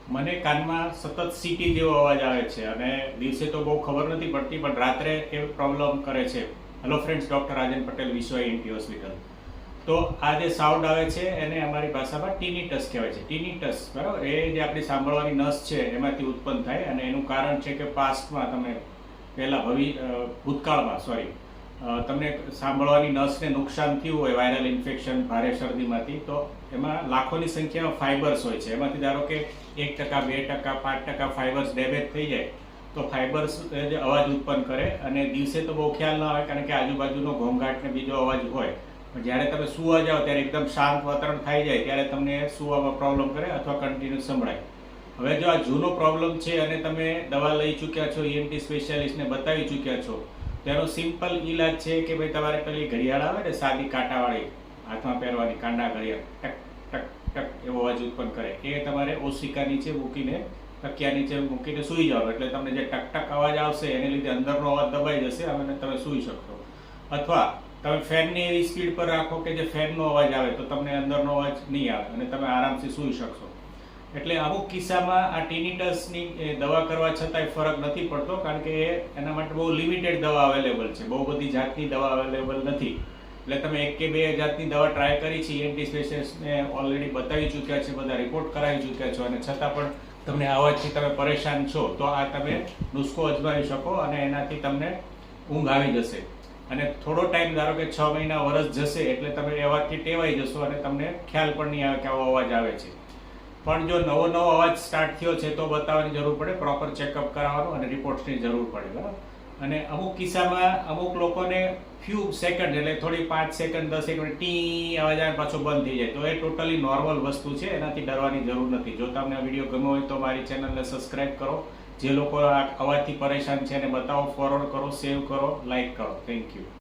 મને કાનમાં સતત સીટી જેવો અવાજ આવે છે અને દિવસે તો બહુ ખબર નથી પડતી, પણ રાત્રે એ પ્રોબ્લેમ કરે છે. હેલો ફ્રેન્ડ્સ, ડૉક્ટર રાજન પટેલ, વિશ્વ ENT હોસ્પિટલ. તો આ જે સાઉન્ડ આવે છે એને અમારી ભાષામાં ટીનીટસ કહેવાય છે. ટીનીટસ, બરાબર, એ જે આપણી સાંભળવાની નસ છે એમાંથી ઉત્પન્ન થાય અને એનું કારણ છે કે પાસ્ટમાં તમે ભૂતકાળમાં તમને સાંભળવાની નસને નુકસાન થયું હોય વાયરલ ઇન્ફેક્શન, ભારે શરદીમાંથી, તો એમાં લાખોની સંખ્યામાં ફાઇબર્સ હોય છે. એમાંથી ધારો કે 1%, 2%, 5% ફાઇબર્સ ડેમેજ થઈ જાય તો ફાઇબર્સ જે અવાજ ઉત્પન્ન કરે અને દિવસે તો બહુ ખ્યાલ ના આવે કારણ કે આજુબાજુનો ઘોંઘાટ ને બીજો અવાજ હોય. જ્યારે તમે સુવા જાઓ ત્યારે એકદમ શાંત વાતાવરણ થઈ જાય ત્યારે તમને સુવામાં પ્રોબ્લેમ કરે અથવા કન્ટિન્યુ સંભળાય. હવે જો આ જૂનો પ્રોબ્લેમ છે અને તમે દવા લઈ ચૂક્યા છો, ENT સ્પેશિયાલિસ્ટને બતાવી ચૂક્યા છો, તેનો સિમ્પલ ઈલાજ છે કે ભાઈ તમારે પેલી ઘડિયાળ આવે ને સાદી કાંટાવાળી હાથમાં પહેરવાની, કાંડા ઘડિયાળ, ટક ટક ટક એવો અવાજ ઉત્પન્ન કરે, એ તમારે ઓશિકા નીચે મૂકીને, તકિયા નીચે મૂકીને સૂઈ જાઓ એટલે તમને જે ટક ટક અવાજ આવશે એને લીધે અંદરનો અવાજ દબાઈ જશે અને તમે સૂઈ શકશો. અથવા તમે ફેનની એવી સ્પીડ પર રાખો કે જે ફેનનો અવાજ આવે તો તમને અંદરનો અવાજ નહીં આવે અને તમે આરામથી સૂઈ શકશો. એટલે અમુક કિસ્સામાં આ ટીનીટસની દવા કરવા છતાંય ફરક નથી પડતો કારણ કે એના માટે બહુ લિમિટેડ દવા અવેલેબલ છે, બહુ બધી જાતની દવા અવેલેબલ નથી. એટલે તમે 1 કે 2 જાતની દવા ટ્રાય કરી છે, ENT સ્પેશિયાલિસ્ટને ઓલરેડી બતાવી ચૂક્યા છે, બધા રિપોર્ટ કરાવી ચૂક્યા છો અને છતાં પણ તમને અવાજથી તમે પરેશાન છો, તો આ તમે નુસ્ખો અજમાવી શકો અને એનાથી તમને ઊંઘ આવી જશે. અને થોડો ટાઈમ, ધારો કે 6 મહિના, વર્ષ જશે એટલે તમે અવાજથી ટેવાઈ જશો અને તમને ખ્યાલ પણ નહીં આવે કે આવો અવાજ આવે છે. પણ જો નવો અવાજ સ્ટાર્ટ થયો છે તો બતાવવાની જરૂર પડે, પ્રોપર ચેકઅપ કરાવવાનું અને રિપોર્ટ્સની જરૂર પડે, બરાબર. અને અમુક કિસ્સામાં અમુક લોકોને ફ્યુ સેકન્ડ, એટલે થોડી 5 સેકન્ડ 10 સેકન્ડ ટી અવાજ આવે પાછો બંધ થઈ જાય, તો એ ટોટલી નોર્મલ વસ્તુ છે, એનાથી ડરવાની જરૂર નથી. જો તમને આ વિડીયો ગમ્યો હોય તો મારી ચેનલને સબસ્ક્રાઇબ કરો. જે લોકો આ અવાજથી પરેશાન છે એને બતાવો, ફોરવર્ડ કરો, સેવ કરો, લાઈક કરો. Thank you.